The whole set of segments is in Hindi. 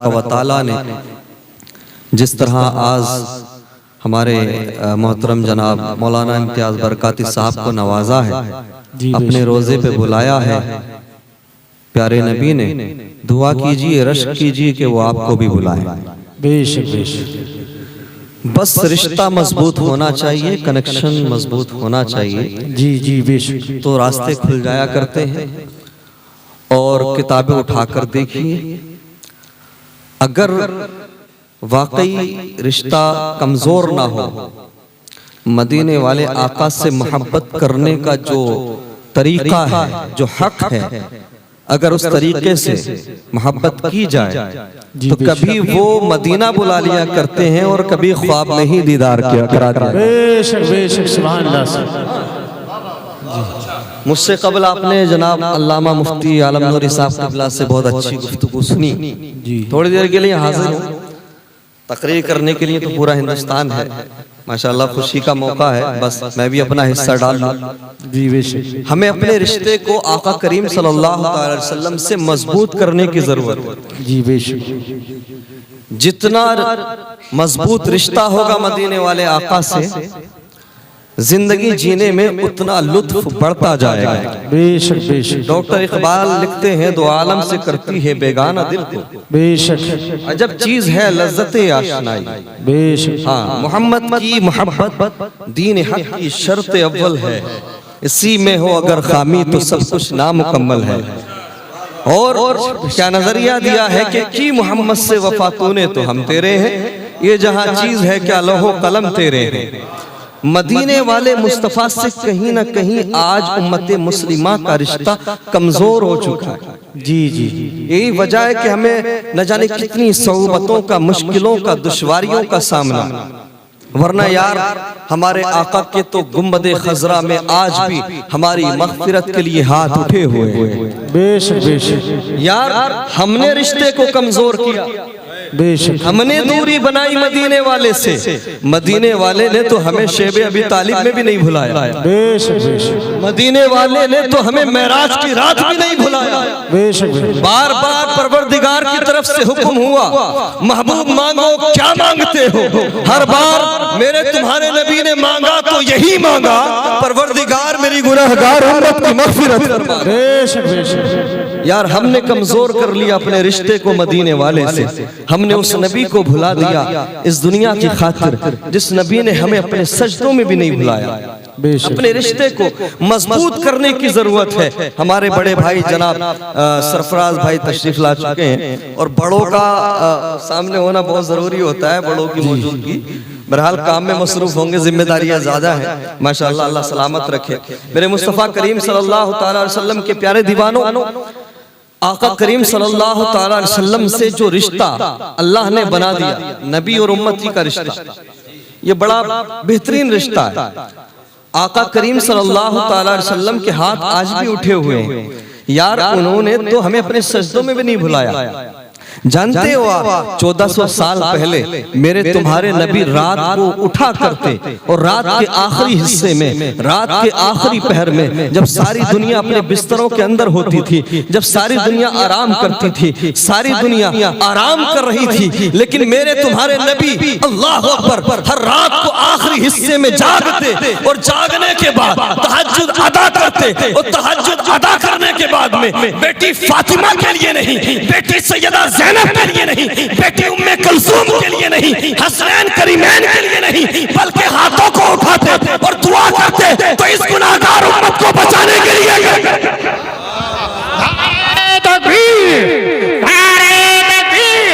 व तआला ने जिस तरह आज हमारे मोहतरम जनाब मौलाना इम्तियाज बरकाती साहब को नवाजा है, अपने रोज़े पे बुलाया है, प्यारे नबी ने दुआ कीजिए, रश्क कीजिए कि वो आपको भी बुलाए। बेशक बेशक। बस रिश्ता मजबूत होना चाहिए, कनेक्शन मजबूत होना चाहिए। जी जी बेशक। तो रास्ते खुल जाया करते हैं। और किताबें उठाकर देखिए, अगर वाकई रिश्ता कमजोर ना हो, मदीने वाले आका से मोहब्बत करने का जो तरीका है, जो हक है, अगर उस तरीके से मोहब्बत की जाए तो कभी वो मदीना बुला लिया करते हैं और कभी ख्वाब में ही दीदार किया कराते हैं। बेशक बेशक, सुभान अल्लाह। मुझसे कबल आपने जनाब अल्लामा मुफ्ती आलम नूरी साहब क़िबला से बहुत अच्छी गुफ्तगू सुनी। थोड़ी देर के लिए हाजिर हूँ, तकरीर करने के लिए तो पूरा हिंदुस्तान है, माशाअल्लाह खुशी का मौका है, बस मैं भी अपना हिस्सा डाल लूं। जी बेशक। हमें अपने रिश्ते को आका करीम सल्लल्लाहु अलैहि वसल्लम से मजबूत करने की जरूरत है। जी बेशक। जितना मजबूत रिश्ता होगा मदीने वाले आका से, जिंदगी जीने में उतना लुत्फ बढ़ता जाएगा। बेशक बेशक। डॉक्टर इकबाल लिखते हैं, दो आलम से करती है बेगाना दिल को, बेशक अजब चीज है लज्जते आशनाई। बेशक। हाँ, मोहम्मद की मोहब्बत दीन हक की शर्त अव्वल है, इसी में हो अगर खामी तो सब कुछ नामुकम्मल है। और क्या नजरिया दिया है कि की मोहम्मद से वफा तूने तो हम तेरे हैं, ये जहाँ चीज है क्या लौहो कलम तेरे हैं। मदीने वाले मुस्तफ़ा से कहीं ना कहीं आज उम्मत मुस्लिमा का रिश्ता कमजोर हो चुका है। जी जी। यही वजह है कि हमें न जाने कितनी सऊबतों का, मुश्किलों का, दुश्वारियों का सामना, वरना यार हमारे आका के तो गुंबदे खजरा में आज भी हमारी मग़फ़िरत के लिए हाथ उठे हुए हैं। बेशक बेशक। यार हमने रिश्ते को कमजोर किया, बेशक। हमने दूरी बनाई मदीने वाले से, मदीने वाले ने तो हमें शेबे अबी तालिब में भी नहीं भुलाया। बेशक बेशक। मदीने वाले ने तो हमें मेराज की रात भी नहीं भुलाया। बेशक बेशक। बार बार परवरदिगार की तरफ से हुक्म हुआ, महबूब मांगो क्या मांगते हो। हर बार मेरे तुम्हारे नबी ने मांगा तो यही मांगा, परवरदिगार मेरी गुनहगार उम्मत की मग़फ़िरत फरमा। बेशक बेशक। यार हमने कमजोर कर लिया अपने रिश्ते को मदीने वाले से, हमने उस नबी को भुला दिया इस दुनिया की खातिर, जिस नबी ने हमें अपने सजदों में भी नहीं भुलाया। अपने रिश्ते को मजबूत करने की जरूरत है। हमारे बड़े भाई जनाब सरफराज भाई तशरीफ ला चुके हैं, और बड़ों का सामने होना बहुत जरूरी होता है, बड़ों की मौजूदगी। बहरहाल काम में मसरूफ होंगे, जिम्मेदारियां ज्यादा हैं, माशाअल्लाह, अल्लाह सलामत रखे। मेरे मुस्तफ़ा करीम सल्लल्लाहु अलैहि वसल्लम के प्यारे दीवानों, आका करीम सल्लल्लाहु अलैहि वसल्लम से जो रिश्ता अल्लाह ने बना दिया, नबी और उम्मती का रिश्ता, ये बड़ा बेहतरीन रिश्ता है। आका करीम सल्लल्लाहु अलैहि वसल्लम के हाथ आज भी उठे हुए हैं। यार उन्होंने तो हमें अपने सजदों में भी नहीं भुलाया। जानते हो आप 1400 साल पहले मेरे तुम्हारे नबी रात को उठा करते, और रात के आखिरी हिस्से में, रात के आखिरी पहर में, जब सारी दुनिया अपने बिस्तरों के अंदर होती थी, जब सारी दुनिया आराम करती थी, सारी दुनिया आराम कर रही थी, लेकिन मेरे तुम्हारे नबी अल्लाह अकबर हर रात को आखिरी हिस्से में जागते, और जागने के बाद तहज्जुद अदा करते, और तहज्जुद अदा करने के बाद में बेटी फातिमा के लिए नहीं, बेटी सैयदा ज़ैनब के लिए नहीं, बेटी उम्मे कुलसूम के लिए नहीं, हसनैन करीमैन के लिए नहीं, बल्कि हाथों को उठाते और दुआ करते तो इस गुनाहगार उम्मत को बचाने के लिए। नारे तकबीर, नारे तकबीर,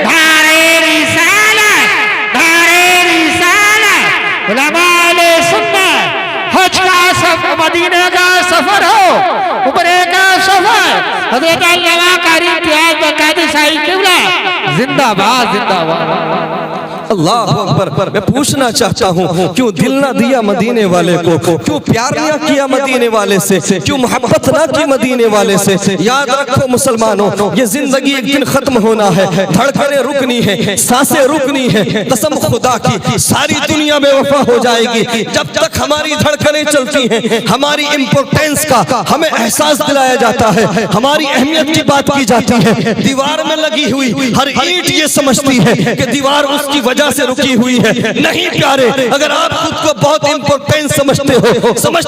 नारे रिसालत, नारे रिसालत। उलमाए सुन्नत, हज का सफर, मदीने का सफर हो, उमरे का सफर, हज़रत अल्लामा कारी इम्तियाज बरकाती साहिब क़िबला जिंदाबाद जिंदाबाद। अल्लाह अकबर। मैं पूछना चाहता हूँ, क्यों दिल ना दिया मदीने वाले को, क्यों प्यार ना किया मदीने वाले से, क्यों मोहब्बत ना की मदीने वाले से। याद रखो मुसलमानों, ये जिंदगी एक दिन खत्म होना है, धड़कनें रुकनी है, सांसें रुकनी है। कसम खुदा की सारी दुनिया में वफा हो जाएगी जब तक हमारी धड़कनें चलती हैं। हमारी इंपोर्टेंस का हमें एहसास दिलाया जाता है, हमारी अहमियत की बात की जाती है। दीवार में लगी हुई हर ईंट ये समझती है कि दीवार उसकी वजह से रुकी हुई है। नहीं प्यारे, अगर आप खुद को बहुत इंपोर्टेंस समझते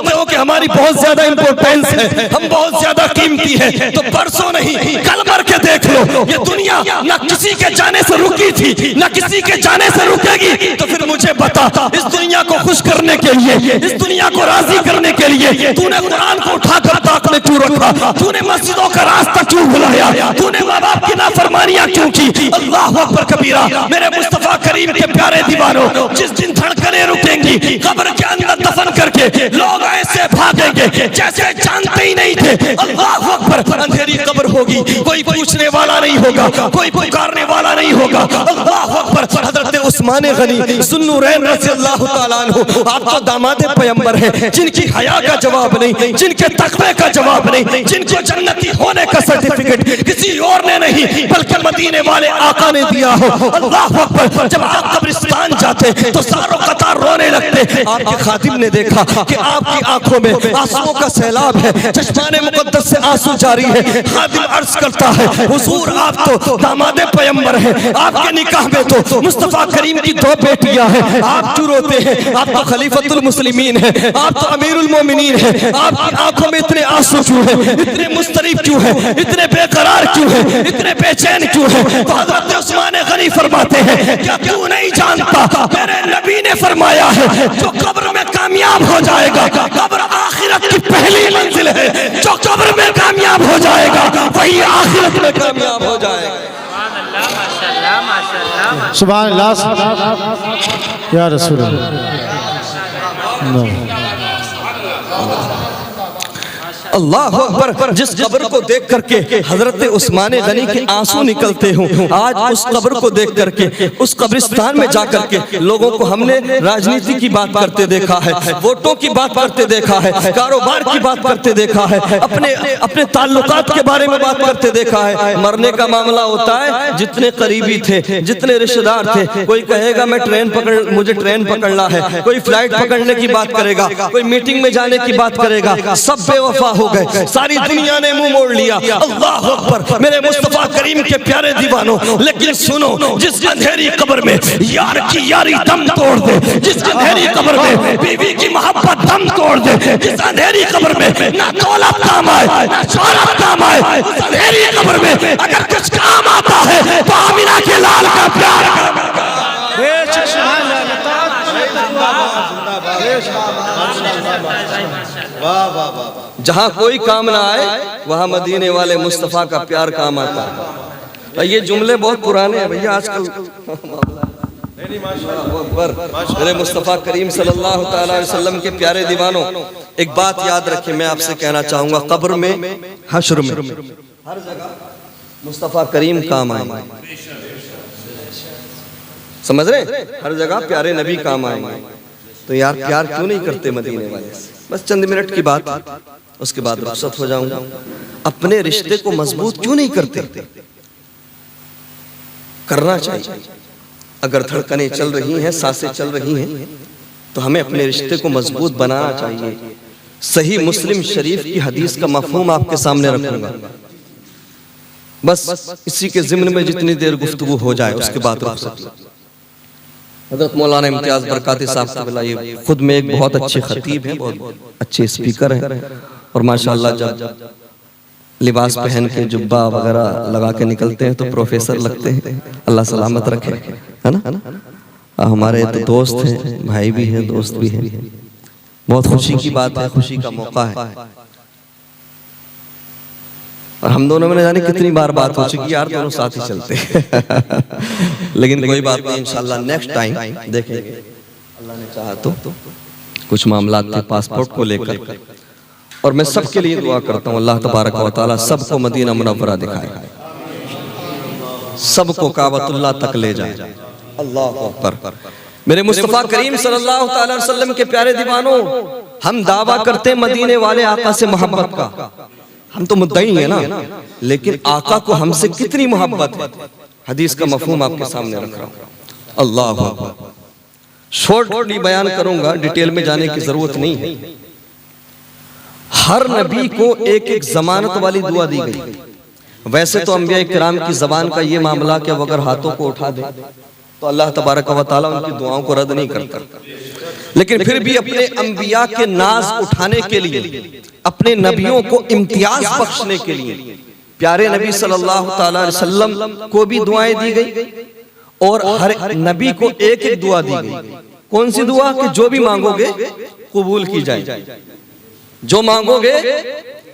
हो कि हमारी बहुत ज्यादा इंपोर्टेंस है, हम बहुत ज्यादा कीमती है, तो परसों नहीं कल मर के देख लो। ये दुनिया ना किसी के जाने से रुकी थी, ना किसी के जाने से रुकेगी। तो फिर मुझे बता, इस दुनिया को खुश करने के लिए, इस दुनिया को राजी करने के लिए तूने कुरान को उठाकर ताक में क्यों रखा? तूने मस्जिदों का रास्ता क्यों बुलाया? तूने माँ बाप की नाफरमानियां क्यों की? अल्लाह अकबर कबीरा। मेरे मुस्तफा करीम के प्यारे दीवानों, जिस दिन धड़कनें रुकेंगी, कब्र के अंदर दफन करके लोग ऐसे भागेंगे जैसे जानते ही नहीं थे। अल्लाह अकबर। अंधेरी कब्र होगी, कोई पूछने वाला नहीं होगा, कोई पुकारने वाला नहीं होगा। अल्लाह अकबर। हजरत उस्मान गनी ज़ुन्नूरैन रज़ियल्लाहु ताला अन्हु, आप तो दामादे पैगंबर हैं, जिनकी हया का जवाब नहीं, जिनके तकवे का जवाब नहीं, जिनको जन्नती होने का सर्टिफिकेट किसी और ने नहीं बल्कि मदीने वाले आका ने दिया हो। अल्लाह अकबर। जब आप कब्रिस्तान जाते तो सारों कतार रोने लगते। आपके खातिब ने देखा कि आपकी आंखों में आंसुओं का सैलाब है, चश्माने मुकद्दस से आंसू जारी है। खातिब अर्ज करता है, हुजूर आप तो दामादे पैगंबर हैं, आपके निकाह में तो मुस्तफा करीम की 2 बेटियां हैं, आप क्यों रोते हैं? आप तो खलीफतुल मुस्लिमीन हैं, आप तो अमीरुल मोमिनीन हैं, आपकी आंखों में इतने आंसू क्यों हैं? इतने मुस्तरिब क्यों हैं? इतने बेकरार क्यों हैं? इतने बेचैन क्यों हैं? तो हजरत उस्मान गनी फरमाते हैं, क्या तू नहीं जानता मेरे नबी ने फरमाया है, जो कब्र में कामयाब हो जाएगा, कब्र आखिरत की पहली मंजिल है। जो कब्र में कामयाब हो जाएगा वही आखिरत में कामयाब हो जाएगा। सुभान अल्लाह या रसूल अल्लाह अकबर। जिस कब्र को देख करके हजरत उस्मान गनी के आंसू निकलते हों, आज उस कब्र को देख करके उस कब्रिस्तान में जा करके लोगों को हमने राजनीति की बात करते देखा है, वोटों की बात करते देखा है, कारोबार की बात करते देखा है, अपने ताल्लुकात के बारे में बात करते देखा है। मरने का मामला होता है, जितने करीबी थे, जितने रिश्तेदार थे, कोई कहेगा मुझे ट्रेन पकड़ना है, कोई फ्लाइट पकड़ने की बात करेगा, कोई मीटिंग में जाने की बात करेगा, सब बेवफा हो गए, सारी दुनिया ने मुंह मोड़ लिया। अल्लाह अकबर। मेरे मुस्तफा करीम के प्यारे दीवानों, लेकिन सुनो, जिस अंधेरी कब्र में यार की यारी दम तोड़ दे, जिस अंधेरी कब्र में बीवी की मोहब्बत दम तोड़ दे, जिस अंधेरी कब्र में ना दौलत काम आए ना शोहरत काम आए, उस अंधेरी कब्र में अगर कुछ काम आता है तो आमिना के लाल का प्यार काम आता है। जहाँ कोई काम ना आए वहाँ मदीने वाले मुस्तफ़ा का प्यार काम आता है। ये जुमले बहुत पुराने हैं भैया, आजकल मेरे मुस्तफ़ा करीम सल्लल्लाहु अलैहि वसल्लम के प्यारे दीवानों, एक बात याद रखिए, मैं आपसे कहना चाहूँगा, कब्र में, हश्र में, हर जगह मुस्तफ़ा करीम काम आएंगे। समझ रहे? हर जगह प्यारे नबी काम आएंगे। तो यार प्यार क्यों नहीं करते मदीने वाले से? बस चंद मिनट की बात, उसके बाद रुखसत हो जाऊंगा। अपने रिश्ते को मजबूत क्यों नहीं करते? करना चाहिए। अगर धड़कनें चल रही हैं, सांसें चल रही हैं, तो हमें अपने रिश्ते को मजबूत बनाना चाहिए। सही मुस्लिम शरीफ की हदीस का मफहूम आपके सामने रखूंगा, बस इसी के ज़िम्न में जितनी देर गुफ्तगू हो जाए उसके बाद रुखसत। हज़रत मौलाना इम्तियाज़ बरकाती साहब ये खुद में एक बहुत अच्छे खतीब हैं, बहुत अच्छे स्पीकर हैं, और माशाअल्लाह जब लिबास पहन के जुब्बा वगैरह लगा के निकलते हैं तो प्रोफेसर लगते हैं। अल्लाह सलामत रखे, है ना? हमारे तो दोस्त हैं, भाई भी हैं, दोस्त भी हैं। बहुत खुशी की बात है, खुशी का मौका है, और हम दोनों में न जाने कितनी बार बात हो चुकी, यार दोनों साथ ही चलते लेकिन कोई बात नहीं, इंशाल्लाह नेक्स्ट टाइम देखेंगे, अल्लाह ने चाहा तो। कुछ मामला थे पासपोर्ट को लेकर, और मैं सबके लिए दुआ करता हूँ, अल्लाह तबारक व तआला सबको मदीना मुनव्वरा दिखाए, सबको काबतुल्लाह तक ले जाए। अल्लाह अकबर। मेरे मुस्तफा करीम सल्लल्लाहु अलैहि वसल्लम के प्यारे दीवानों, हम दावा करते हैं मदीने वाले आका से मोहब्बत का, हम तो मुद्दई हैं ना, लेकिन आका को हमसे कितनी मोहब्बत है, हदीस का मफहूम आपके सामने रख रहा हूं। अल्लाह अकबर। शॉर्टली बयान करूंगा, डिटेल में जाने की जरूरत नहीं है। हर नबी को एक एक जमानत वाली दुआ दी गई। वैसे तो अंबिया किराम की जबान का ये मामला कि वो अगर हाथों को उठा दे तो अल्लाह तबारक व तआला उनकी दुआओं को रद्द नहीं करता, लेकिन फिर भी अपने अंबिया के नाज उठाने के लिए, अपने नबियों को इम्तियाज बख्शने के लिए प्यारे नबी सल्लल्लाहु अलैहि वसल्लम को भी दुआएं दी गई और हर नबी को एक एक दुआ दी गई। कौन सी दुआ? कि जो भी मांगोगे कबूल की जाए, जो मांगोगे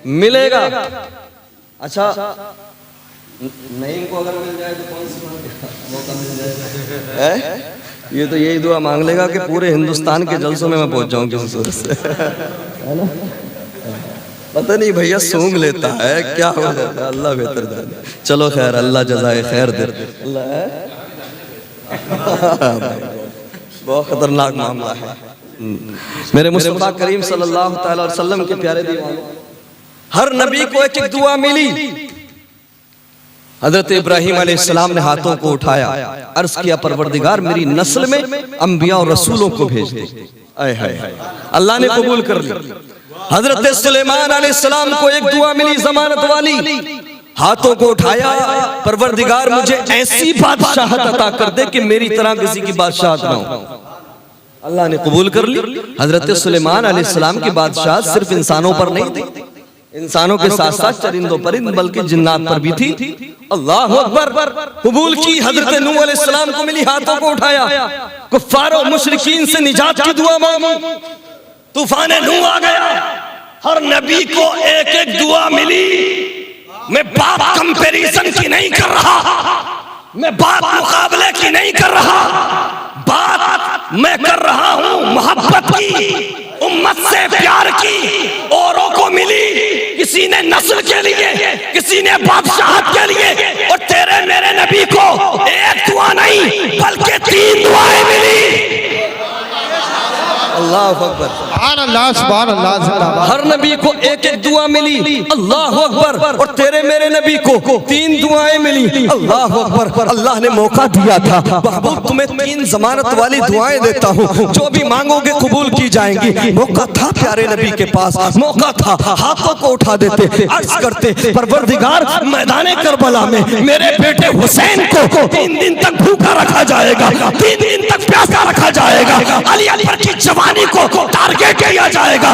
मिलेगा। अच्छा, नहीं को अगर मिल जाए तो कौन सी मौका मिल जाएगा? ये तो यही दुआ मांग लेगा कि पूरे हिंदुस्तान के जलसों में मैं पहुंच जाऊं किसी सूरत से, है ना? पता नहीं भैया सूंघ लेता है, क्या हो जाता है, अल्लाह बेहतर जाने। चलो खैर, अल्लाह जज़ाए खैर दे। बहुत खतरनाक मामला है। मेरे मुस्तफा करीम सल्लल्लाहु अलैहि वसल्लम के प्यारे दीवानों, हर नबी को एक एक दुआ मिली। हजरत इब्राहिम अलैहिस्सलाम ने हाथों को उठाया, अर्ज किया परवरदिगार मेरी नस्ल में अंबिया और रसूलों को भेज दे। आए हाय, अल्लाह ने कबूल कर ली। हजरत सुलेमान अलैहिस्सलाम को एक दुआ मिली जमानत वाली, हाथों को उठाया, परवरदिगार मुझे ऐसी बादशाहत अता कर दे कि मेरी तरह किसी की बादशाहत ना हो। अल्लाह ने कबूल कर ली। हजरत सुलेमान अलैहिस्सलाम की बादशाहत सिर्फ इंसानों पर नहीं थी, इंसानों के साथ साथ चरिंदों परिंद बल्कि जिन्नात पर भी थी। अल्लाह अकबर। कबूल की। हजरत नूह अलैहिस्सलाम को मिली, हाथों को उठाया, कुफ्फार और मुशरिकीन से निजात की दुआ मांगी, तूफान नूह आ गया। हर नबी को एक एक दुआ मिली। मैं बात कंपैरिजन की नहीं कर रहा, मैं बात मुकाबले की नहीं कर रहा, बात मैं कर रहा हूं मोहब्बत की, उम्मत से प्यार की। औरों को मिली, किसी ने नस्ल के लिए, किसी ने बादशाहत के लिए, और तेरे मेरे नबी को एक दुआ नहीं बल्कि 3 दुआएं मिली। अल्लाह अकबर। सुभान अल्लाह, जिंदाबाद। हर नबी को एक एक दुआ मिली। अल्लाह अकबर। और तेरे मेरे नबी को 3 दुआएं मिली। अल्लाह अकबर। अल्लाह ने मौका दिया था, महबूब तुम्हें 3 जमानत वाली दुआएं देता हूँ, जो भी मांगोगे कबूल की जाएंगी। मौका था प्यारे नबी के पास, मौका था, हाथों को उठा देते, अर्ज करते परवरदिगार मैदान करबला में मेरे बेटे हुसैन को 3 दिन तक भूखा रखा जाएगा, 3 दिन तक प्यासा रखा जाएगा, अली अकबर की जवानी को टारगेट किया जाएगा,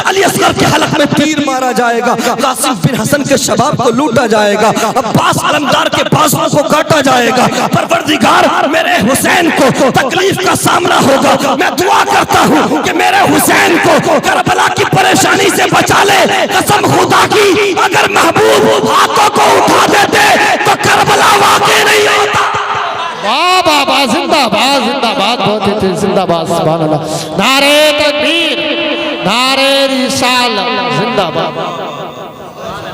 अली असगर के हलक में तीर मारा जाएगा, कासिम बिन हसन के शबाब को लूटा जाएगा, अब्बास अलमदार के बाजुओं को काटा जाएगा। परवरदिगार मेरे हुसैन को तकलीफ का सामना होगा। मैं दुआ करता हूँ कि मेरे हुसैन को करबला की परेशानी से बचा ले। कसम खुदा की, अगर महबूब हाथों को उठा देते तो करबला वाक़ई नहीं होता। वाह वाह वाह, जिंदाबाद जिंदाबाद, बहुत ही जिंदाबाद। सुभान अल्लाह। नारे तकबीर, नारे रिसालत, जिंदाबाद।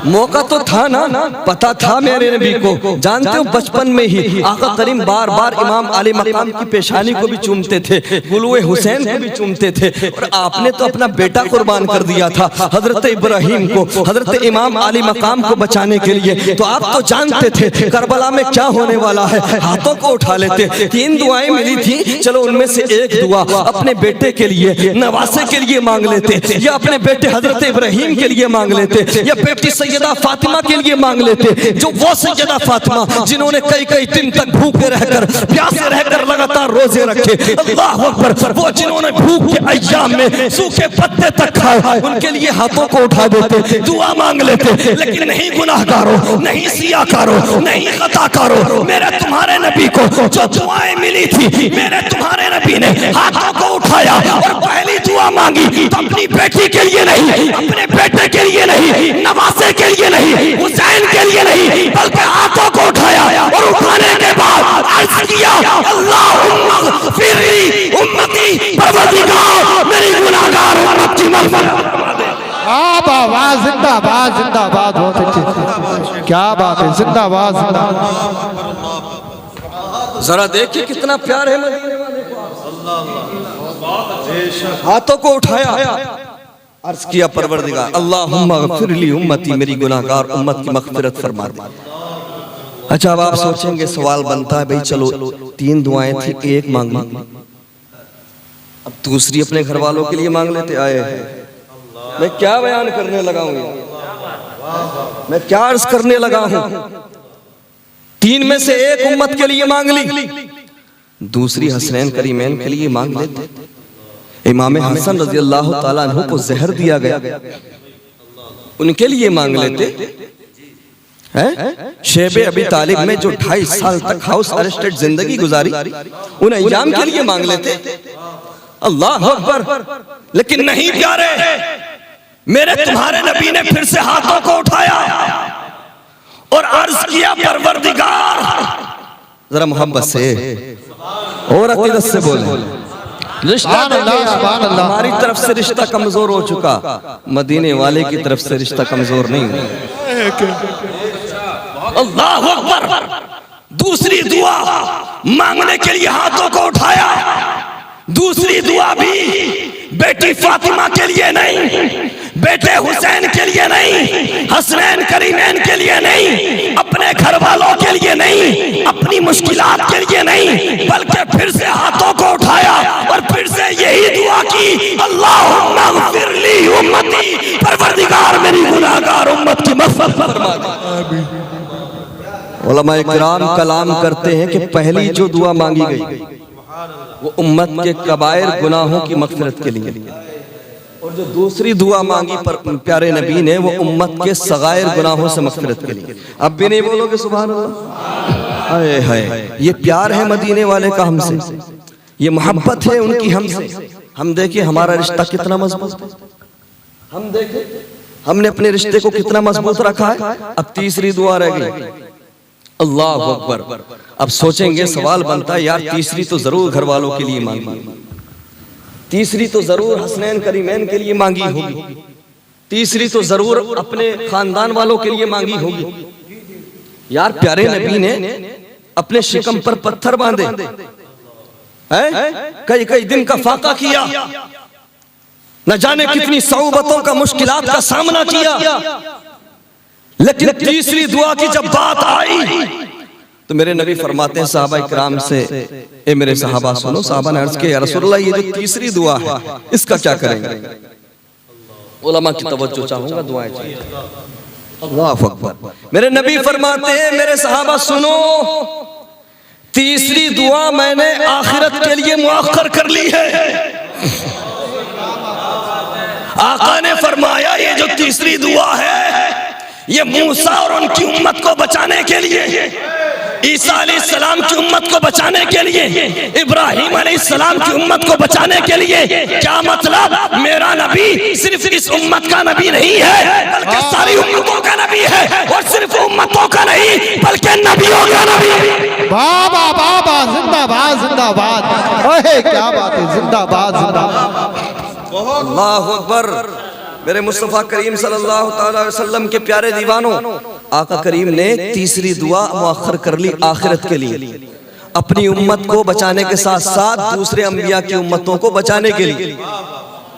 मौका तो था ना, पता था मेरे नबी को। जानते हो बचपन में ही आका करीम बार बार इमाम आली मकाम की पेशानी को भी चूमते थे, गुलवे हुसैन को भी चूमते थे, और आपने तो अपना बेटा कुर्बान कर दिया था हजरत इब्राहिम को, हजरत इमाम आली मकाम को बचाने के लिए। तो आप तो जानते थे करबला में क्या होने वाला है, हाथों को उठा लेते। 3 दुआएं मिली थी, चलो उनमें से एक दुआ अपने बेटे के लिए, नवासे के लिए मांग लेते, या अपने बेटे हजरत इब्राहिम के लिए मांग लेते, या बेटी सैयदा फातिमा के लिए मांग लेते, जो वो सैयदा फातिमा जिन्होंने कई कई दिन तक भूखे रहकर, प्यासे रहकर लगातार रोजे रखे। अल्लाह अकबर। वो जिन्होंने भूख के अय्याम में सूखे पत्ते तक खाए, उनके लिए हाथों को उठा देते, दुआ मांग लेते। लेकिन नहीं गुनाहगारों, नहीं सियाकारों, नहीं खताकारों, मेरे तुम्हारे नबी को जो दुआएं मिली थी, मेरे तुम्हारे नबी ने हाथों को उठाया और पहली दुआ मांगी तो अपनी बेटी के लिए नहीं, अपने बेटे के लिए नहीं, नवासे के लिए नहीं, हुसैन के लिए नहीं, बल्कि हाथों को उठाया और उठाने के बाद अर्ज किया अल्लाहुम्मा ग़फ़िरली उम्मती, परवरदिगार मेरी गुनाहगार उम्मत की मग़फ़िरत फरमा दे। वाह वाह, जिंदाबाद जिंदाबाद, बहुत अच्छी, क्या बात है, जिंदाबाद जिंदाबाद। जरा देखिए कितना प्यार है मदीने वाले को। हाथों को उठाया, अर्ज किया परवरदिगार अल्लाहुम्मा ग़फ़िरली उम्मती, मेरी गुनाहगार उम्मत की मग़फ़िरत फरमा दे। अच्छा, अब आप सोचेंगे, सवाल बनता है भाई चलो 3 दुआएं थी, एक मांगी, अब दूसरी अपने घर वालों के लिए मांग लेते। आए मैं क्या बयान करने लगा हूं, मैं क्या अर्ज करने लगा हूं। 3 में से एक उम्मत के लिए मांग ली, दूसरी हसनैन करीमैन के लिए मांग लेते। इमाम हसन रज़ी अल्लाह ताला अन्हु को जहर दिया गया, उनके लिए मांग लेते हैं। शेबे अबी तालिब में जो 2.5 साल तक हाउस अरेस्टेड जिंदगी गुजारी, उन अय्याम के लिए मांग लेते। अल्लाह अकबर। लेकिन नहीं प्यारे, मेरे तुम्हारे नबी ने फिर से हाथों को उठाया और अर्ज किया परवरदिगार, जरा मोहब्बत से और अकीदत से बोले, रिश्ता हमारी तरफ से रिश्ता कमजोर हो चुका, मदीने वाले की तरफ से रिश्ता कमजोर नहीं। अल्लाह अकबर। दूसरी दुआ मांगने के लिए हाथों को उठाया, दूसरी दुआ भी बेटी फातिमा के लिए नहीं, बेटे हुसैन के लिए नहीं, हसनैन करीमैन के लिए नहीं, अपने घर वालों के लिए नहीं, अपनी मुश्किलात के लिए नहीं, बल्कि फिर से हाथों को उठाया और फिर से यही दुआ की, अल्लाहुम्मा ग़फ़िरली उम्मती, परवरदिगार मेरी गुनाहगार उम्मत की मग़फ़िरत फरमा दे। उलमा इकराम कलाम करते हैं कि पहली जो दुआ मांगी गई वो उम्मत के कबायर गुनाहों की मग़फ़िरत के लिए, और जो दूसरी दुआ मांगी पर प्यारे नबी ने वो उम्मत के सगायर गुनाहों से मग़फ़िरत के लिए। अब भी नहीं बोलोगे सुभान अल्लाह? हाय हाय, ये प्यार है मदीने वाले का हमसे, ये मोहब्बत है उनकी हमसे। हम देखिए हमारा रिश्ता कितना मजबूत है, हम देखें हमने अपने रिश्ते को कितना मजबूत रखा है। अब तीसरी दुआ रह गई, अल्लाह अकबर। अब सोचेंगे, सवाल बनता है यार तीसरी तो जरूर घर वालों के लिए मांगी, तीसरी तो जरूर हसनैन करीमैन के लिए मांगी होगी, तीसरी तो जरूर अपने खानदान वालों के लिए मांगी होगी। यार प्यारे नबी ने अपने शिकम पर पत्थर बांधे, कई कई दिन का फाका किया, न जाने कितनी सऊबतों का, मुश्किलात का सामना किया, लेकिन तीसरी दुआ की जब बात आई तो मेरे नबी फरमाते हैं सहाबा इकराम से, ए मेरे सहाबा सुनो। सहाबा ने अर्ज किया, या रसूलल्लाह ये जो तीसरी दुआ है इसका क्या करेंगे? उलमा की तवज्जो चाहूंगा, दुआएं चाहिए। अल्लाह अकबर। मेरे नबी फरमाते हैं, मेरे सहाबा सुनो, तीसरी दुआ मैंने आखिरत के लिए मुअख्खर कर ली है। आका ने फरमाया ये जो तीसरी दुआ है ये मूसा और उनकी उम्मत को बचाने के लिए, ईसा अलैहिस्सलाम की उम्मत को बचाने के लिए, इब्राहिम अलैहिस्सलाम की उम्मत को बचाने के लिए। क्या मतलब? मेरा नबी सिर्फ इस उम्मत का नबी नहीं है बल्कि सारी उम्मतों का नबी है, और सिर्फ उम्मतों का नहीं बल्कि नबियों का नबी। बाबा बाबा जिंदाबाद जिंदाबाद, ओहे क्या बात है, जिंदाबाद जिंदाबाद। अल्लाहु अकबर। मेरे मुस्तफ़ा करीम सल्लल्लाहु अलैहि वसल्लम के प्यारे दीवानों, आका करीम ने तीसरी दुआ मुअख्खर कर ली आखिरत के लिए, अपनी उम्मत को बचाने के साथ साथ दूसरे अंबिया की उम्मतों को बचाने के लिए।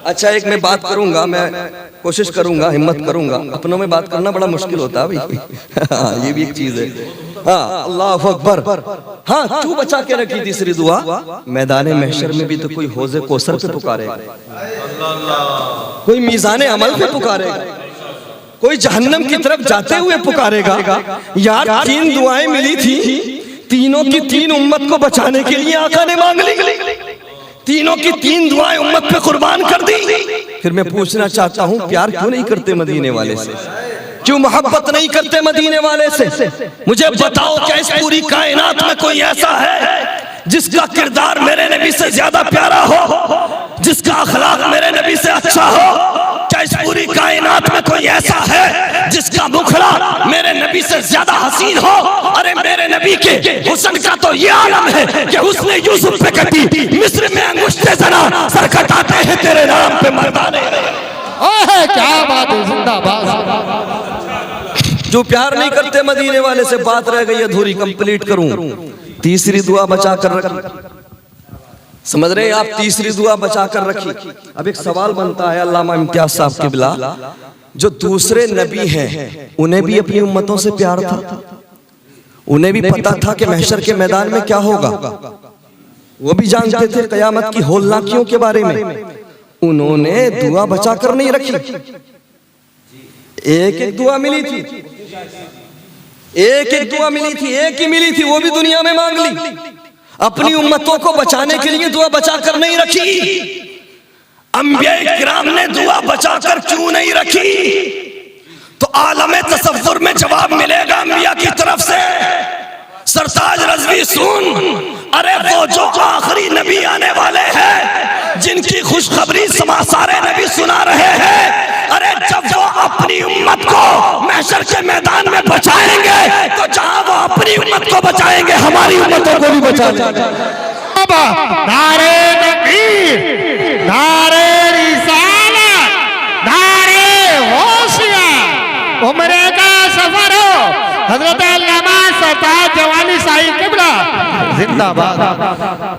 अच्छा, एक मैं बात करूंगा, मैं कोशिश करूंगा, हिम्मत करूंगा, अपनों में बात करना बड़ा मुश्किल होता है भाई। ये भी एक चीज है। हाँ, अल्लाह अकबर। हाँ, क्यों बचा के रखी तीसरी दुआ? मैदान महशर में भी तो कोई हौज़े कौसर पे पुकारेगा, कोई मीज़ाने अमल पे पुकारेगा, कोई जहन्नम की तरफ जाते हुए पुकारेगा। यार 3 दुआएं मिली थी, तीनों की 3 उम्मत को बचाने के लिए आका ने मांग ली, तीनों की 3 दुआएं उम्मत पे कुर्बान कर दी। फिर मैं पूछना चाहता हूँ, प्यार क्यों नहीं करते मदीने वाले से? क्यों मोहब्बत नहीं करते मदीने वाले से? मुझे बताओ, क्या इस पूरी कायनात में कोई ऐसा है जिसका किरदार मेरे नबी से ज्यादा प्यारा हो, जिसका अखलाक मेरे नबी से अच्छा हो? क्या इस पूरी कायनात में कोई ऐसा है जिसका मुखड़ा मेरे नबी से ज्यादा हसीन हो? अरे मेरे नबी के हुस्न का तो ये आलम है कि हुस्ने यूसुफ पे कटी मिस्र में अंगुष्ठे ज़ना सर कटाते हैं तेरे नाम पे मर्दाने। ओहे क्या बात है, जिंदाबाद। जो प्यार नहीं करते मदीने वाले से, बात रह गई अधूरी, कंप्लीट करूं। तीसरी दुआ बचा कर रखी, समझ रहे हैं आप, तीसरी दुआ बचा कर रखी। अब एक सवाल बनता है, अल्लामा इम्तियाज साहब किबला, जो दूसरे नबी हैं उन्हें भी अपनी उम्मतों से प्यार था, उन्हें भी पता था कि महशर के मैदान में क्या होगा, वो भी जानते थे कयामत की होलनाकियों के बारे में, उन्होंने दुआ बचा कर नहीं रखी। एक एक दुआ मिली थी, एक एक दुआ मिली थी, एक ही मिली थी, वो भी दुनिया में मांग ली। अपनी उम्मतों को बचाने के लिए दुआ बचा कर नहीं रखी। अंबिया किराम ने दुआ बचा कर क्यों नहीं रखी? तो आलमे तसव्वुर में जवाब मिलेगा अंबिया की तरफ से। सरताज रज़वी सुन, अरे वो जो आखिरी नबी आने वाले हैं, जिनकी खुशखबरी सारे नबी सुना रहे हैं, अरे जब वो अपनी उम्मत को महशर के मैदान में बचाएंगे, तो जहां वो अपनी उम्मत को बचाएंगे, हमारी उम्मतों को भी बचा लेंगे। नारे तकबीर, नारे रिसालत, नारे होशिया, उम्रे का सफर हो, हजरत अल्लामा सरताज जवानी शाही किबला जिंदाबाद।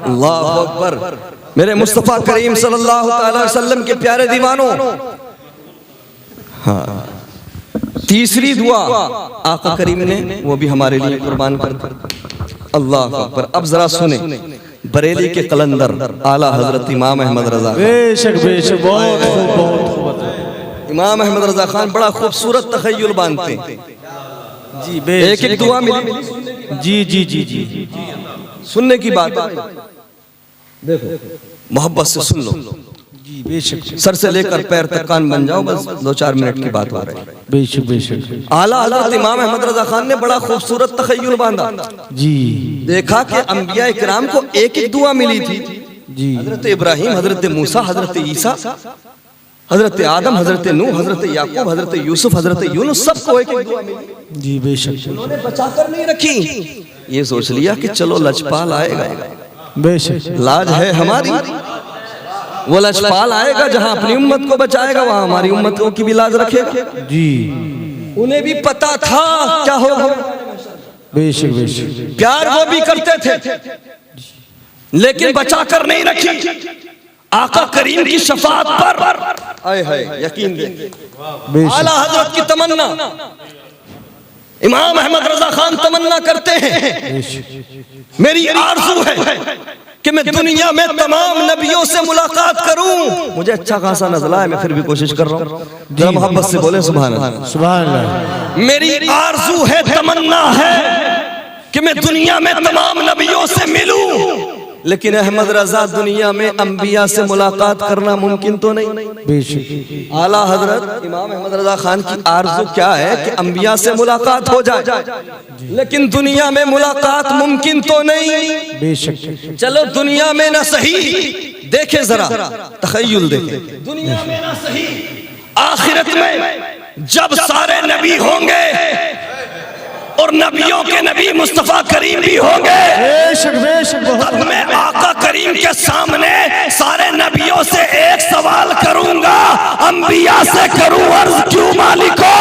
अल्लाहु अकबर। मेरे मुस्तफा करीम सल्लल्लाहु अलैहि वसल्लम के प्यारे दीवानों, हाँ, तीसरी दुआ आका करीम ने वो भी हमारे लिए कुर्बान कर दी। अल्लाह अकबर। अब जरा सुने, बरेली के कलंदर आला हजरत इमाम अहमद रजा, बेशक बेशक, बहुत खूब, बहुत खूब। इमाम अहमद रजा खान बड़ा खूबसूरत तखय्युल बांधते हैं जी। एक एक दुआ मिली, जी जी जी जी, सुनने की बात है, देखो मोहब्बत से सुन लो जी। बेशक, सर से लेकर पैर तक कान बन जाओ, बस 2-4 मिनट की बात हो रही है। बेशक बेशक। आला हजरत इमाम अहमद रजा खान ने बड़ा खूबसूरत तखय्युल बांधा जी। देखा कि अंबिया इकराम को एक एक दुआ मिली थी जी। हजरत इब्राहिम, हजरत मूसा, हजरत ईसा, हजरत आदम, हजरत नूह, हजरत याकूब, हजरत यूसुफ, हजरत यूनुस, सबको एक एक दुआ मिली। जी बेशक। उन्होंने बचाकर नहीं रखी। ये सोच लिया कि चलो लजपाल आएगा, बेशक। लाज है हमारी, वो लजपाल आएगा जहां अपनी उम्मत को बचाएगा, वहां हमारी उम्मतों की भी लाज रखेगा। जी। उन्हें भी पता था क्या होगा। बेशक बेशक। प्यार वो भी करते थे, लेकिन बचाकर नहीं रखी। आका करीम की शफाअत पर आए है यकीन दे। आला हजरत की तमन्ना, इमाम अहमद रजा खान तमन्ना करते हैं, मेरी आरज़ू है कि मैं दुनिया में तमाम नबियों से मुलाकात करूं। मुझे अच्छा खासा नज़ला है, मैं फिर भी कोशिश कर रहा हूं, जरा मोहब्बत से बोले सुभान अल्लाह, सुभान अल्लाह। मेरी आरज़ू है, तमन्ना है कि मैं दुनिया में तमाम नबियों से मिलूं, लेकिन अहमद रजा दुनिया में अंबिया से मुलाकात करना मुमकिन तो नहीं। बेशक। आला हजरत इमाम अहमद रजा खान की आरज़ू क्या है कि अंबिया से मुलाकात हो जाए, लेकिन दुनिया में मुलाकात मुमकिन तो नहीं। बेशक। चलो दुनिया में ना सही, देखे जरा तखय्युल देखे, दुनिया में ना सही, आखिरत में जब सारे नबी होंगे और नबियों के नबी मुस्तफा करीम भी होंगे, बेशक बेशक। तब मैं आका करीम के सामने सारे नबियों से एक सवाल करूंगा, अंबिया से करूं अर्ज क्यों मालिको,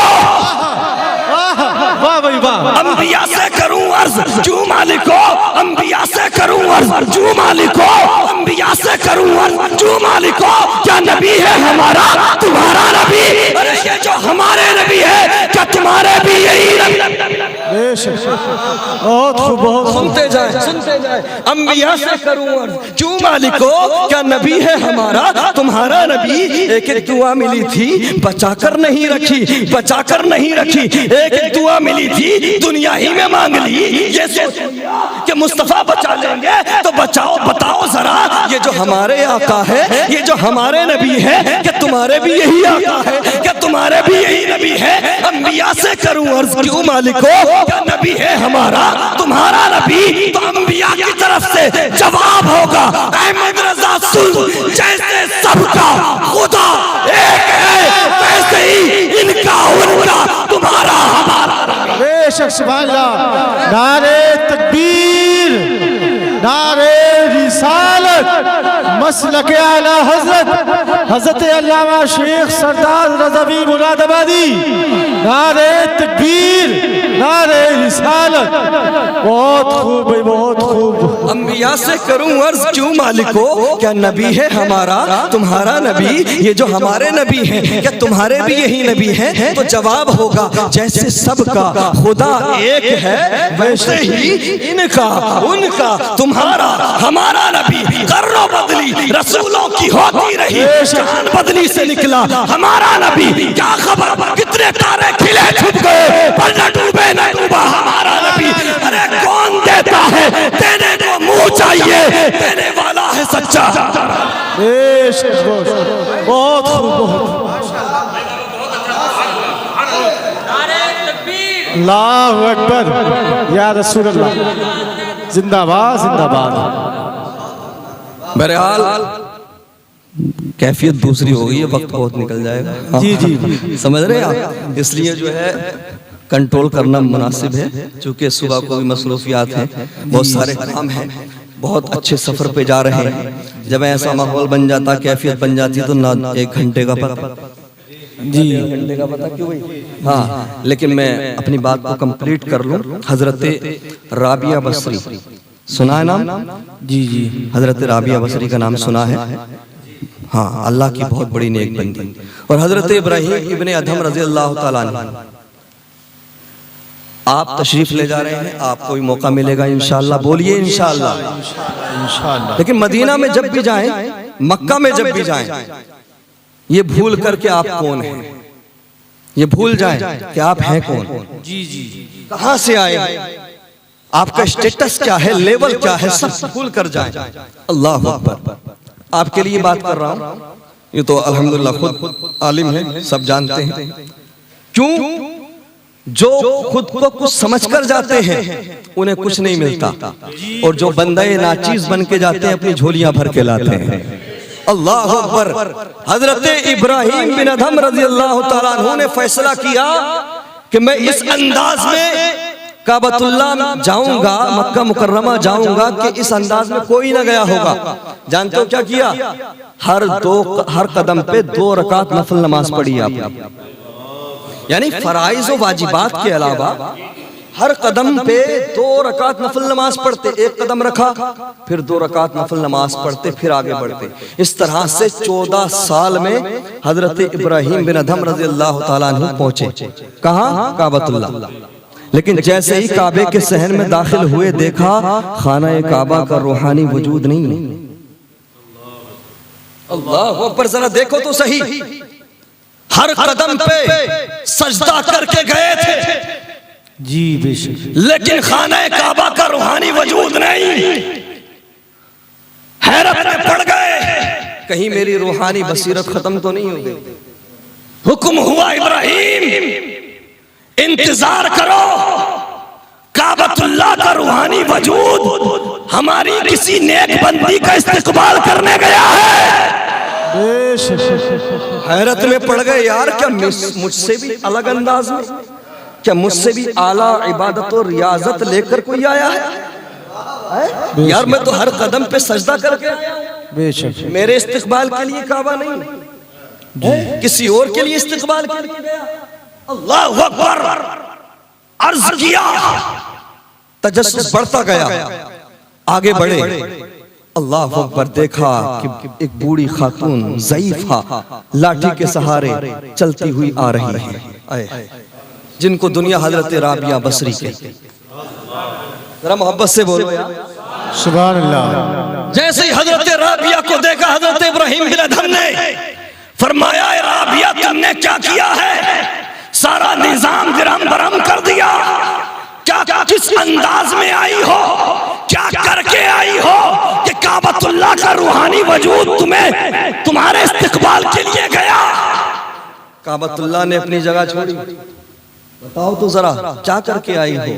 वाह भाई वाह। अंबिया से करूं अर्ज क्यों मालिको, अंबिया से करूं अर्ज क्यों मालिको, अंबिया से करूं अर्ज क्यों मालिको, क्या नबी है हमारा तुम्हारा नबी? अरे ये जो हमारे नबी है, क्या तुम्हारे भी यही नबी? बेशक। बहुत खूब, बहुत खूब। सुनते जाए, अंबिया से करूं अर्ज क्यों मालिको, क्या नबी है हमारा तुम्हारा नबी? एक एक दुआ मिली थी, बचाकर नहीं रखी, बचाकर नहीं रखी। एक एक दुआ मिली थी, दुनिया ही में मांग ली। ये सोच कि मुस्तफा बचा लेंगे, तो बचाओ, बताओ जरा, ये जो हमारे आका है, ये जो हमारे नबी है, क्या तुम्हारे भी यही आका है, क्या तुम्हारे भी यही नबी है? अंबिया से करूं अर्ज क्यों मालिको, क्या नबी है हमारा तुम्हारा नबी? तो अंबिया की तरफ से जवाब होगा, अहमद रजा सुन, जैसे सबका खुदा एक है, वैसे ही इनका उनका तुम्हारा हमारा। बेशक। सुभान अल्लाह। नारे तकबीर, नारे रिसालत, मसलक आला हजरत हजरत अल्लामा शेख सरदार रज़वी मुरादाबादी, नारे तकबीर, नारे रिसालत। बहुत खूब भाई, बहुत खूब। अंबिया से करूं अर्ज क्यों मालिको, क्या नबी है हमारा तुम्हारा नबी, ये जो हमारे नबी हैं क्या तुम्हारे भी यही नबी हैं? तो जवाब होगा जैसे सबका खुदा एक है वैसे ही इनका उनका तुम्हारा हमारा नबी कर्रों बदली रसूलों की होती रही, जान बदली से निकला हमारा नबी। क्या खबर कितने तारे खिले छुप गए पर न डूबे न डूबा हमारा नबी। अरे कौन देता है देने को मुंह चाहिए, देने वाला है सच्चा। बहुत खूब। अल्लाहु अकबर या रसूल अल्लाह, जिंदाबाद जिंदाबाद। बहरहाल कैफियत दूसरी हो गई है, वक्त बहुत निकल जाएगा। जी जी समझ रहे हैं आप, इसलिए जो है कंट्रोल करना मुनासिब है, क्योंकि सुबह को भी मसरूफियात हैं, बहुत सारे काम हैं, बहुत अच्छे सफर पे जा रहे हैं। जब ऐसा माहौल बन जाता, कैफियत बन जाती तो ना 1 घंटे का पता जी, घंटे का पता क्यों भाई। हाँ, लेकिन मैं अपनी बात को कंप्लीट कर लूं। हजरत राबिया बसरी सुना है नाम? जी जी, हजरत राबिया बसरी का नाम सुना है? हाँ, अल्लाह की बहुत बड़ी नेक बंदी। और हजरत इब्राहिम इब्ने अदहम रज़ी अल्लाह ताला अन्हु, आप तशरीफ ले जा रहे हैं, आपको भी मौका मिलेगा इंशाअल्लाह। बोलिए इंशाअल्लाह। इंशाअल्लाह। लेकिन मदीना में जब भी जाएं, मक्का में जब भी जाएं, ये भूल करके आप कौन हैं, ये भूल जाएं कि आप हैं कौन। जी जी, कहां से आए, आपका स्टेटस क्या है, लेवल क्या है, सब भूल कर जाएं। अल्लाह अकबर। आपके लिए बात कर रहा हूं, ये तो अल्हम्दुलिल्लाह खुद आलिम है, सब जानते हैं। क्यों? जो खुद को कुछ समझकर जाते हैं उन्हें कुछ नहीं मिलता, और जो बंदे नाचीज बन के जाते हैं अपनी झोलियां भर के लाते हैं। अल्लाह अकबर। हजरत इब्राहिम बिन अदहम रज़ी अल्लाह ताला अन्हु ने फैसला किया कि मैं इस अंदाज में काबतुल्लाह जाऊंगा, मक्का मुकर्रमा जाऊंगा कि इस अंदाज में कोई ना गया होगा। जानते हो क्या किया? हर कदम पे 2 रकात नफल नमाज पढ़ी आपने, यानी फराइज और वाजिबात के अलावा हर कदम पे 2 रकात नफल नमाज पढ़ते। एक कदम रखा फिर 2 रकात नफल नमाज पढ़ते, फिर आगे बढ़ते। इस तरह से 14 साल में हजरत इब्राहिम बिन अदहम रज़ी अल्लाह ताला अन्हु पहुंचे। कहां? काबतुल्लाह। लेकिन जैसे ही काबे के सहन में दाखिल हुए, देखा खाना काबा का रूहानी वजूद नहीं है। अल्लाह अकबर। जरा देखो तो सही, हर कदम पे सजदा करके गए थे जी बेशक, लेकिन खाना काबा का रूहानी वजूद नहीं। हैरत में पड़ गए, कहीं मेरी रूहानी बसीरत खत्म तो नहीं हो गई। हुक्म हुआ इब्राहिम इंतजार करो, काबतुल्लाह का रूहानी वजूद हमारी किसी नेक बंदी का इस्तेकबाल करने गया है। हैरत में पड़ गए, यार क्या मुझसे भी अलग अंदाज में, क्या मुझसे भी आला इबादत और रियाजत लेकर कोई आया है? यार मैं तो हर कदम पे सजदा करके बेशक, मेरे इस्तिकबाल के लिए काबा नहीं, किसी और के लिए इस्तिकबाल के लिए गया। अल्लाह अकबर। अर्ज किया, तजस्सुस बढ़ता गया, आगे बढ़े। अल्लाह अकबर। देखा कि एक बूढ़ी खातून ज़ईफ़ा लाठी के सहारे चलती हुई आ रही है, जिनको दुनिया हजरत राबिया बसरी कहती। जरा मोहब्बत से बोलो यार सुभान अल्लाह। जैसे ही हजरत राबिया को देखा, हजरत इब्राहिम बिन अदहम ने फरमाया, राबिया तुमने क्या किया है? सारा निजाम दिरहम बरहम कर दिया। क्या किस अंदाज में आई हो, क्या करके आई हो कि काबतुल्लाह का रूहानी वजूद तुम्हें तुम्हारे इस्तिकबाल के लिए गया? काबतुल्लाह ने अपनी जगह छोड़ी, बताओ तो जरा क्या करके आई हो?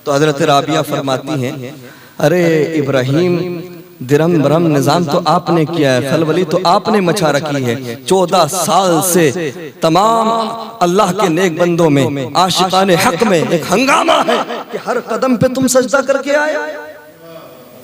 तो हजरत राबिया फरमाती हैं, अरे इब्राहिम, दिरहम बरहम निजाम तो आपने किया है, खलबली तो आपने मचा रखी है। 14 साल से तमाम अल्लाह के नेक बंदों में, आशिकाने हक में एक हंगामा है कि हर कदम पे तुम सजदा करके आए।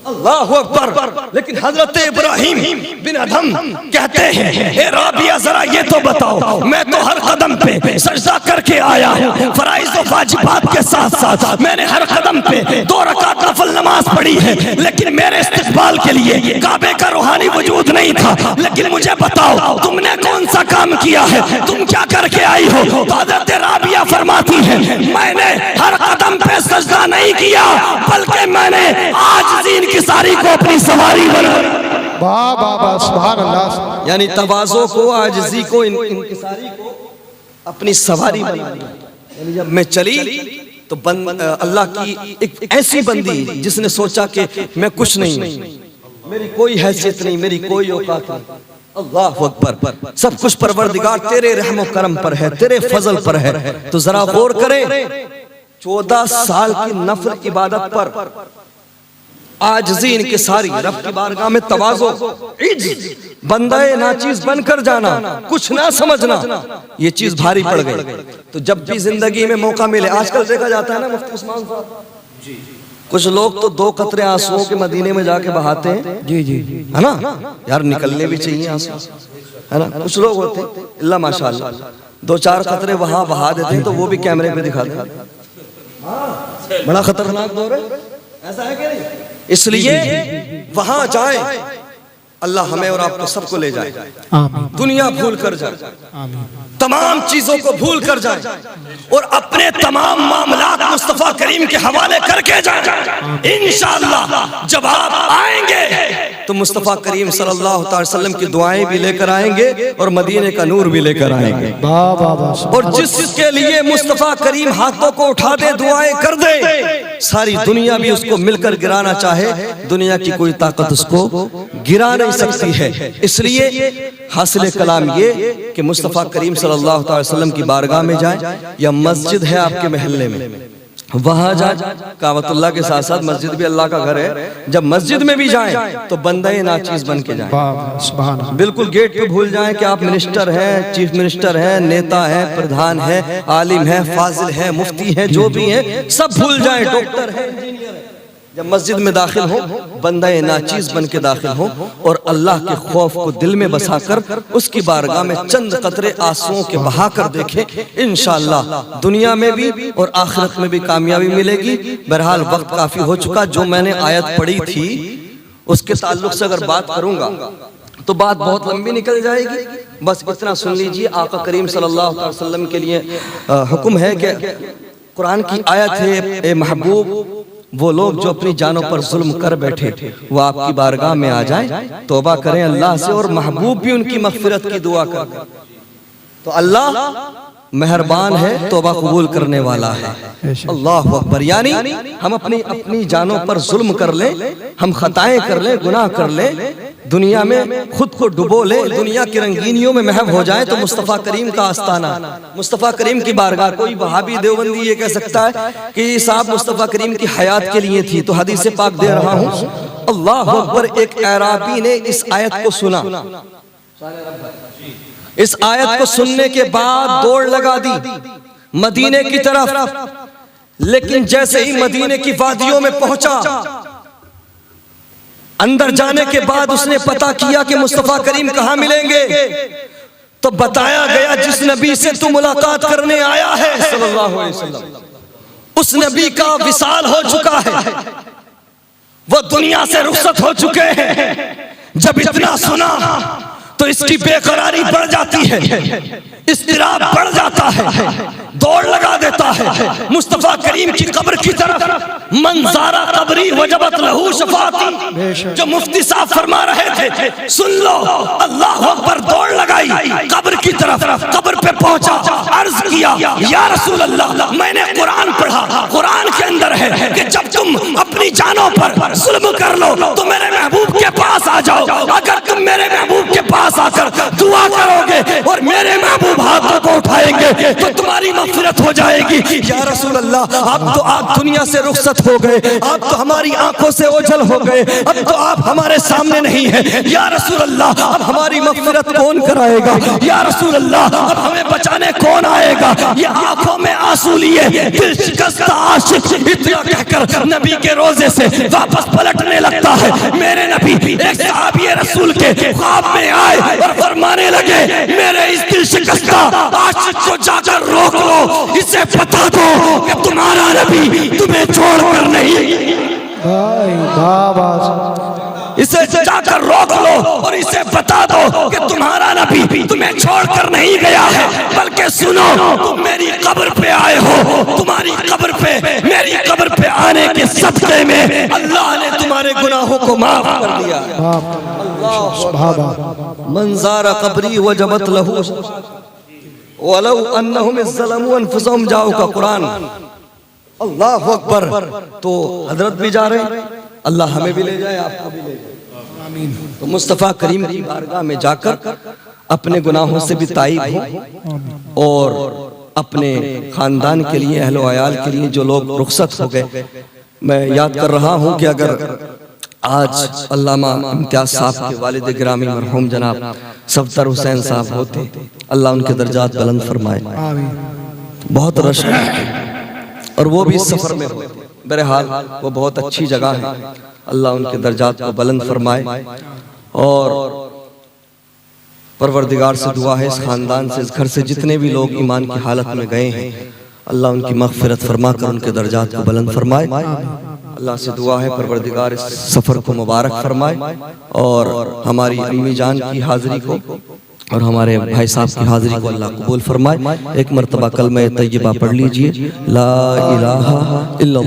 अल्लाहु अकबर। लेकिन हजरत इब्राहिम बिन अदम कहते हैं, हे राबिया जरा ये तो बताओ, मैं तो हर कदम पे सजदा करके आया हूँ, फराइज और वाजिबात के साथ साथ मैंने हर कदम पे 2 रकात नफल नमाज पढ़ी है, लेकिन मेरे इस्तिक़बाल के लिए काबे का रूहानी वजूद नहीं था। लेकिन मुझे बताओ तुमने कौन सा काम किया है, तुम क्या करके आई हो? तो हजरत राबिया फरमाती है, मैंने हर कदम पे सजदा नहीं किया, बल्कि मैंने आजिज़ीन की सारी को अपनी सवारी बना। वाह वाह वाह, सुभान अल्लाह। यानी तवाज़ो को, आजिज़ी को, इनकिसारी को अपनी सवारी बना दिया। यानी जब मैं चली तो अल्लाह की एक ऐसी बंदी जिसने सोचा कि मैं कुछ नहीं, मेरी कोई हैसियत नहीं, मेरी कोई औकात नहीं। अल्लाह अकबर। सब कुछ परवरदिगार तेरे रहम और करम पर है, तेरे फजल पर है। तो जरा गौर करें, 14 साल की नफल इबादत पर आजिज़ी इनकिसारी, रब की बारगाह में तवाज़ो, बंदाए नाचीज बनकर जाना, कुछ ना समझना, ये चीज भारी पड़ गई। तो जब भी जिंदगी में मौका मिले, आजकल देखा जाता है ना मुफ्ती उस्मान साहब, कुछ लोग तो 2 कतरे आंसुओं के मदीने में जाके बहाते हैं। जी जी है ना यार, निकलने भी चाहिए आंसू, है ना। कुछ लोग होते हैं अल्लाह माशाअल्लाह 2-4 कतरे वहां बहा देते हैं, तो वो भी कैमरे पे दिखाते हैं। बड़ा खतरनाक दौर है, ऐसा है कि नहीं? इसलिए वहां जाए, अल्लाह हमें और आपको सबको ले जाए, दुनिया भूल कर जाए, तमाम चीजों को भूल कर जाए और अपने तमाम मामलात मुस्तफा करीम के हवाले करके जाए। इंशाअल्लाह जब आप आएंगे तो मुस्तफा करीम सल्लल्लाहु अलैहि वसल्लम की दुआएं भी लेकर आएंगे और मदीने का नूर भी लेकर आएंगे। और जिसके लिए मुस्तफा करीम हाथों को उठा दे, दुआएं कर दे, सारी दुनिया भी उसको मिलकर गिराना चाहे, दुनिया की कोई ताकत उसको गिरा नहीं सकती है। इसलिए हासिल कलाम ये कि मुस्तफा करीम सल्लल्लाहु अलैहि वसल्लम की बारगाह में जाए, या मस्जिद है आपके मोहल्ले में, वहां जाए। काबतुल्लाह के साथ साथ मस्जिद भी अल्लाह का घर है। जब मस्जिद में भी जाएं तो बंदे नाचीज बन के जाएं। बिल्कुल गेट पे भूल जाएं कि आप मिनिस्टर हैं, चीफ मिनिस्टर हैं, नेता हैं, प्रधान हैं, आलिम हैं, फाजिल हैं, मुफ्ती हैं, जो भी हैं सब भूल जाएं, डॉक्टर हैं, इंजीनियर हैं। जब मस्जिद में दाखिल हो, बंदे नाचीज बन के दाखिल हो और अल्लाह के खौफ को दिल में बसाकर उसकी बारगाह में चंद कतरे आंसुओं के बहा कर देखें, इंशाअल्लाह दुनिया में भी और आखिरत में भी कामयाबी मिलेगी। बहरहाल वक्त काफी हो चुका। जो मैंने आयत पढ़ी थी उसके ताल्लुक से अगर बात करूंगा तो बात बहुत लंबी निकल जाएगी। बस इतना सुन लीजिए, आका करीम सल्लल्लाहु अलैहि वसल्लम के लिए हुक्म है कि कुरान की आयत है, ए महबूब वो लोग जो अपनी जानों पर जुल्म कर बैठे वो आपकी बारगाह में आ जाएं, तौबा करें अल्लाह से, और महबूब भी उनकी मग़फ़िरत की दुआ करें। तो अल्लाह मेहरबान है, तौबा कबूल करने वाला है। अल्लाह अकबर। यानी हम अपनी जानों पर जुल्म कर लें, हम खताएं कर लें, गुनाह कर लें, दुनिया में खुद को डुबो ले, दुनिया की रंगीनियों में महव हो जाए, तो मुस्तफ़ा करीम का आस्ताना, मुस्तफ़ा करीम की बारगाह। कोई वहाबी देवबंदी ये कह सकता है कि साहब मुस्तफ़ा करीम की हयात के लिए थी, तो हदीस पाक दे रहा हूँ। अल्लाह अकबर। एक अराबी ने इस आयत को सुना, इस आयत को सुनने के बाद दौड़ लगा दी मदीने की तरफ, लेकिन जैसे ही मदीने की वादियों में पहुंचा, अंदर जाने के बाद उसने पता किया कि मुस्तफा करीम कहां मिलेंगे, तो बताया गया जिस नबी से तू मुलाकात करने आया है सल्लल्लाहु अलैहि वसल्लम, उस नबी का विसाल हो चुका है, वो दुनिया से रुखसत हो चुके हैं। जब इतना सुना तो इसकी बेकरारी बढ़ जाती है, इस्तिराब बढ़ जाता है, दौड़ लगा देता है मुस्तफा करीम की कब्र की तरफ। मंजारा कब्री वजबत लहू शफाती, जो मुफ्ती साहब फरमा रहे थे, सुन लो। अल्लाह अकबर। दौड़ लगाई कब्र की तरफ, कब्र पे पहुंचा, अर्ज किया, या रसूल अल्लाह, मैंने कुरान पढ़ा, कुरान के अंदर है कि जब तुम अपनी जानों पर जुल्म कर लो तो मेरे महबूब के पास आ जाओ। अगर तुम मेरे महबूब के पास आकर दुआ करोगे और मेरे महबूब हाथों को उठाएंगे तो तुम्हारी मग़फ़िरत हो जाएगी। या रसूल अल्लाह, आप दुनिया से रुखसत हो गए, आप तो हमारी आंखों से ओझल हो गए, अब तो आप हमारे सामने नहीं है। या रसूल अल्लाह, अब हमारी मग़फ़िरत कौन कराएगा? या रसूल अल्लाह, अब हमें बचाने कौन आएगा? ये आंखों में आंसू लिए दिल शिकस्त आशिक इतना कहकर नबी के रोजे से वापस पलटने लगता है। मेरे नबी एक सहाबी रसूल के ख्वाब में आए और फरमाने लगे, मेरे इस दिल शिकस्ता आशिक को जाकर रोक लो, इसे बता दो कि तुम्हारा नबी तुम्हें छोड़कर नहीं। भाई बाबा इसे जाकर रोक लो और इसे बता दो कि तुम्हारा नबी तुम्हें छोड़कर नहीं गया है, बल्कि सुनो, तुम मेरी कब्र पे आए हो, तुम्हारी कब्र पे, मेरी कब्र पे आने के सदक़े में अल्लाह ने तुम्हारे गुनाहों को माफ कर दिया। मंज़ारा कब्री वजबत लहू वलौ अन्नहुम ज़लमू अनफुसहुम जाओ का कुरान। अल्लाह अकबर। तो हजरत भी जा रहे हैं, अल्लाह हमें भी ले जाए, आपको भी ले जाए। तो मुस्तफ़ा करीम की बारगाह में जाकर अपने गुनाहों से भी ताइब हो और अपने खानदान के लिए, अहलो अयाल के लिए जो लोग रुखसत हो गए, मैं याद कर रहा हूँ कि अगर आज अल्लामा इम्तियाज साहब के वालिद गिरामी मरहूम जनाब सफदर हुसैन साहब होते, अल्लाह उनके दर्जात बुलंद फरमाए। बहुत रश और वो भी इस सफर में होते, बहरहाल वो बहुत अच्छी जगह है, अल्लाह उनके दर्जात को बुलंद फरमाए। और परवरदिगार से दुआ है, इस खानदान से, इस घर से जितने भी लोग ईमान की हालत में गए हैं, अल्लाह उनकी मग़फ़िरत फरमा कर उनके दर्जात को बुलंद फरमाए। अल्लाह से दुआ है परवरदिगार इस सफ़र को मुबारक फरमाए और हमारी अम्मी जान की हाज़िरी को और हमारे भाई साहब की हाज़िरी को अल्लाह कबूल फरमाए। एक मरतबा कलमा तय्यबा पढ़ लीजिए, ला इलाहा इल्लल्लाह।